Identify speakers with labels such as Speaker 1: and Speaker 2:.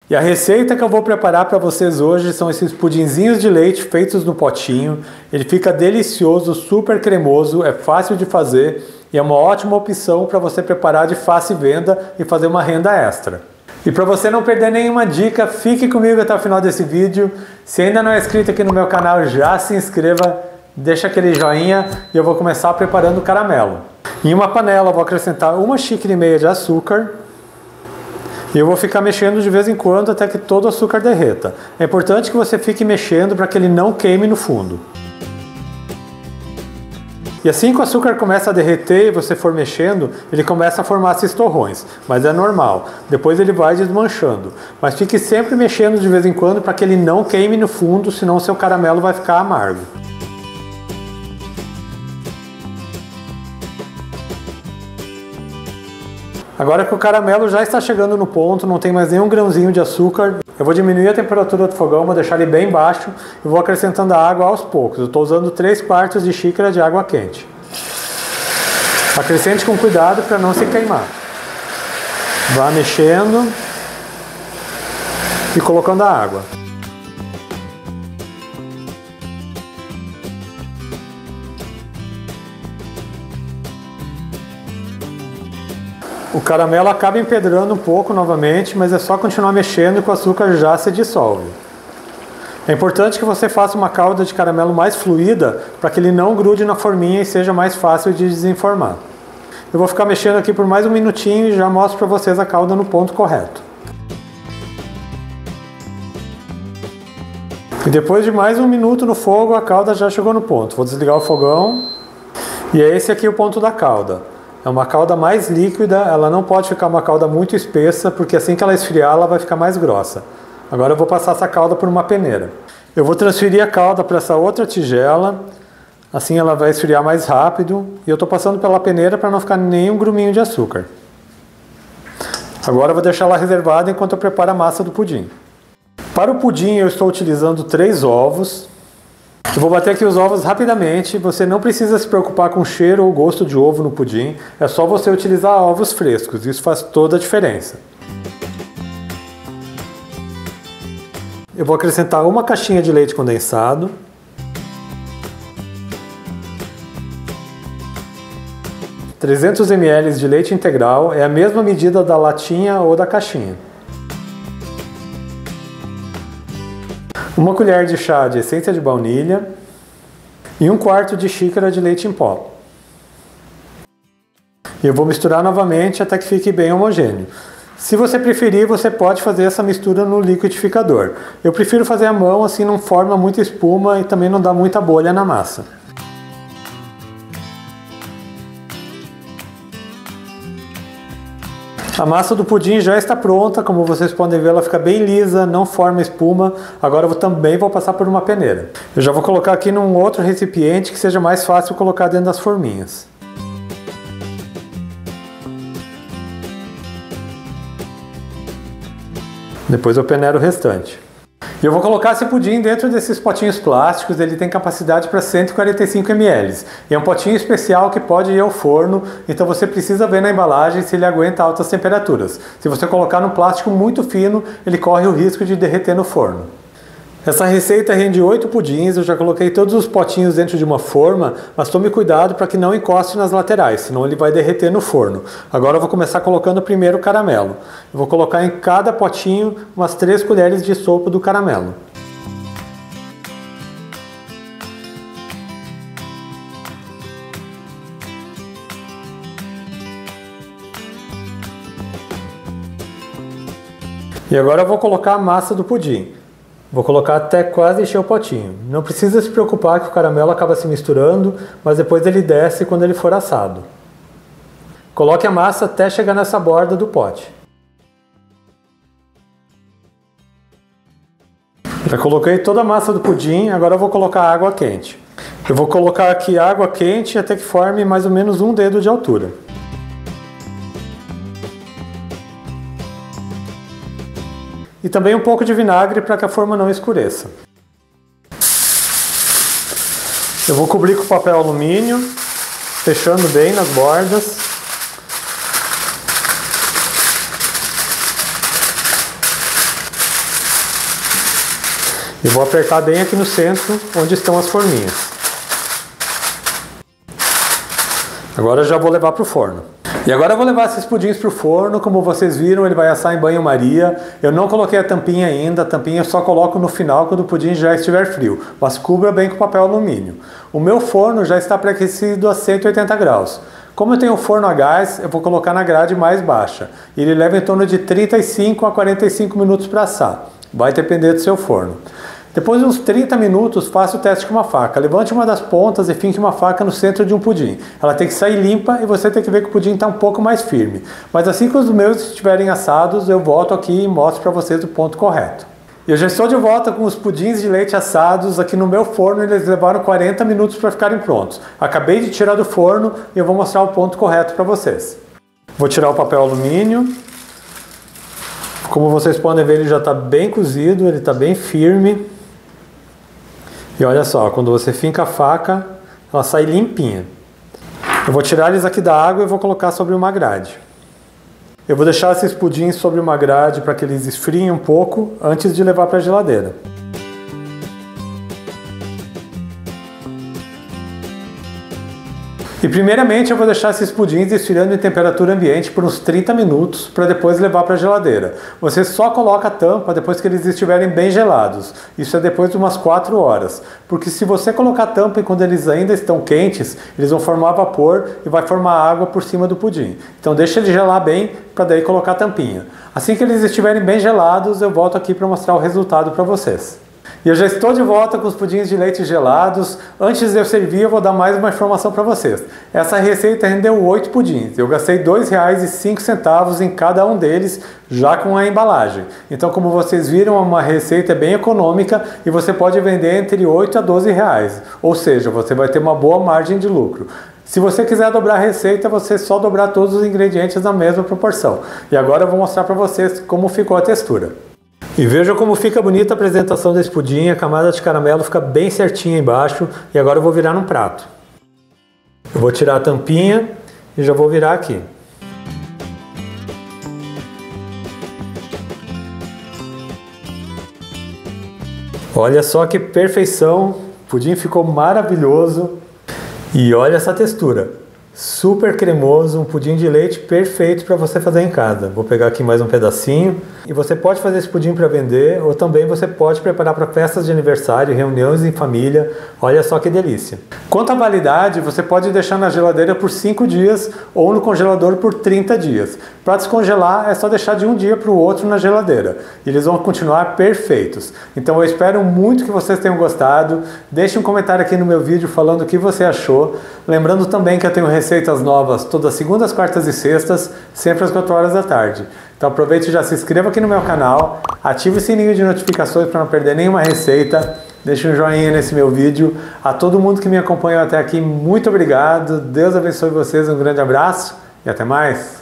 Speaker 1: E a receita que eu vou preparar para vocês hoje são esses pudinzinhos de leite feitos no potinho. Ele fica delicioso, super cremoso, é fácil de fazer e é uma ótima opção para você preparar de fácil venda e fazer uma renda extra. E para você não perder nenhuma dica, fique comigo até o final desse vídeo. Se ainda não é inscrito aqui no meu canal, já se inscreva, deixa aquele joinha e eu vou começar preparando o caramelo. Em uma panela eu vou acrescentar 1,5 xícaras de açúcar. E eu vou ficar mexendo de vez em quando até que todo o açúcar derreta. É importante que você fique mexendo para que ele não queime no fundo. E assim que o açúcar começa a derreter e você for mexendo, ele começa a formar esses torrões, mas é normal. Depois ele vai desmanchando. Mas fique sempre mexendo de vez em quando para que ele não queime no fundo, senão o seu caramelo vai ficar amargo. Agora que o caramelo já está chegando no ponto, não tem mais nenhum grãozinho de açúcar, eu vou diminuir a temperatura do fogão, vou deixar ele bem baixo e vou acrescentando a água aos poucos. Eu estou usando 3/4 de xícara de água quente. Acrescente com cuidado para não se queimar. Vá mexendo e colocando a água. O caramelo acaba empedrando um pouco novamente, mas é só continuar mexendo que o açúcar já se dissolve. É importante que você faça uma calda de caramelo mais fluida para que ele não grude na forminha e seja mais fácil de desenformar. Eu vou ficar mexendo aqui por mais um minutinho e já mostro para vocês a calda no ponto correto. E depois de mais um minuto no fogo, a calda já chegou no ponto. Vou desligar o fogão e é esse aqui o ponto da calda. É uma calda mais líquida, ela não pode ficar uma calda muito espessa, porque assim que ela esfriar, ela vai ficar mais grossa. Agora eu vou passar essa calda por uma peneira. Eu vou transferir a calda para essa outra tigela, assim ela vai esfriar mais rápido, e eu estou passando pela peneira para não ficar nenhum gruminho de açúcar. Agora eu vou deixar ela reservada enquanto eu preparo a massa do pudim. Para o pudim eu estou utilizando 3 ovos. Eu vou bater aqui os ovos rapidamente, você não precisa se preocupar com o cheiro ou gosto de ovo no pudim, é só você utilizar ovos frescos, isso faz toda a diferença. Eu vou acrescentar 1 caixinha de leite condensado. (300 ml de leite integral, é a mesma medida da latinha ou da caixinha. 1 colher de chá de essência de baunilha e 1/4 de xícara de leite em pó. E eu vou misturar novamente até que fique bem homogêneo. Se você preferir, você pode fazer essa mistura no liquidificador. Eu prefiro fazer à mão, assim não forma muita espuma e também não dá muita bolha na massa. A massa do pudim já está pronta, como vocês podem ver, ela fica bem lisa, não forma espuma. Agora eu também vou passar por uma peneira. Eu já vou colocar aqui num outro recipiente que seja mais fácil colocar dentro das forminhas. Depois eu peneiro o restante. E eu vou colocar esse pudim dentro desses potinhos plásticos, ele tem capacidade para 145 ml. E é um potinho especial que pode ir ao forno, então você precisa ver na embalagem se ele aguenta altas temperaturas. Se você colocar num plástico muito fino, ele corre o risco de derreter no forno. Essa receita rende 8 pudins, eu já coloquei todos os potinhos dentro de uma forma, mas tome cuidado para que não encoste nas laterais, senão ele vai derreter no forno. Agora eu vou começar colocando primeiro o caramelo. Eu vou colocar em cada potinho umas 3 colheres de sopa do caramelo. E agora eu vou colocar a massa do pudim. Vou colocar até quase encher o potinho. Não precisa se preocupar que o caramelo acaba se misturando, mas depois ele desce quando ele for assado. Coloque a massa até chegar nessa borda do pote. Já coloquei toda a massa do pudim, agora eu vou colocar água quente. Eu vou colocar aqui água quente até que forme mais ou menos um dedo de altura. E também um pouco de vinagre para que a forma não escureça. Eu vou cobrir com papel alumínio, fechando bem nas bordas. E vou apertar bem aqui no centro, onde estão as forminhas. Agora eu já vou levar para o forno. E agora eu vou levar esses pudins para o forno. Como vocês viram, ele vai assar em banho-maria. Eu não coloquei a tampinha ainda. A tampinha eu só coloco no final, quando o pudim já estiver frio. Mas cubra bem com papel alumínio. O meu forno já está pré-aquecido a 180 graus. Como eu tenho um forno a gás, eu vou colocar na grade mais baixa. Ele leva em torno de 35 a 45 minutos para assar. Vai depender do seu forno. Depois de uns 30 minutos, faça o teste com uma faca. Levante uma das pontas e finque uma faca no centro de um pudim. Ela tem que sair limpa e você tem que ver que o pudim está um pouco mais firme. Mas assim que os meus estiverem assados, eu volto aqui e mostro para vocês o ponto correto. Eu já estou de volta com os pudins de leite assados aqui no meu forno. Eles levaram 40 minutos para ficarem prontos. Acabei de tirar do forno e eu vou mostrar o ponto correto para vocês. Vou tirar o papel alumínio. Como vocês podem ver, ele já está bem cozido, ele está bem firme. E olha só, quando você finca a faca, ela sai limpinha. Eu vou tirar eles aqui da água e vou colocar sobre uma grade. Eu vou deixar esses pudins sobre uma grade para que eles esfriem um pouco antes de levar para a geladeira. E primeiramente eu vou deixar esses pudins esfriando em temperatura ambiente por uns 30 minutos para depois levar para a geladeira. Você só coloca a tampa depois que eles estiverem bem gelados. Isso é depois de umas 4 horas. Porque se você colocar a tampa quando eles ainda estão quentes, eles vão formar vapor e vai formar água por cima do pudim. Então deixa ele gelar bem para daí colocar a tampinha. Assim que eles estiverem bem gelados, eu volto aqui para mostrar o resultado para vocês. E eu já estou de volta com os pudins de leite gelados. Antes de eu servir, eu vou dar mais uma informação para vocês. Essa receita rendeu 8 pudins. Eu gastei R$ 2,05 em cada um deles, já com a embalagem. Então, como vocês viram, é uma receita bem econômica e você pode vender entre 8 a 12 reais. Ou seja, você vai ter uma boa margem de lucro. Se você quiser dobrar a receita, você só dobrar todos os ingredientes na mesma proporção. E agora eu vou mostrar para vocês como ficou a textura. E veja como fica bonita a apresentação desse pudim. A camada de caramelo fica bem certinha embaixo. E agora eu vou virar num prato. Eu vou tirar a tampinha e já vou virar aqui. Olha só que perfeição. O pudim ficou maravilhoso. E olha essa textura. Super cremoso, um pudim de leite perfeito para você fazer em casa. Vou pegar aqui mais um pedacinho. E você pode fazer esse pudim para vender, ou também você pode preparar para festas de aniversário, reuniões em família. Olha só que delícia. Quanto à validade, você pode deixar na geladeira por 5 dias ou no congelador por 30 dias. Para descongelar, é só deixar de um dia para o outro na geladeira. E eles vão continuar perfeitos. Então eu espero muito que vocês tenham gostado. Deixe um comentário aqui no meu vídeo falando o que você achou. Lembrando também que eu tenho receitas novas todas segundas, quartas e sextas, sempre às 4 horas da tarde. Então aproveite e já se inscreva aqui no meu canal, ative o sininho de notificações para não perder nenhuma receita, deixe um joinha nesse meu vídeo. A todo mundo que me acompanhou até aqui, muito obrigado, Deus abençoe vocês, um grande abraço e até mais!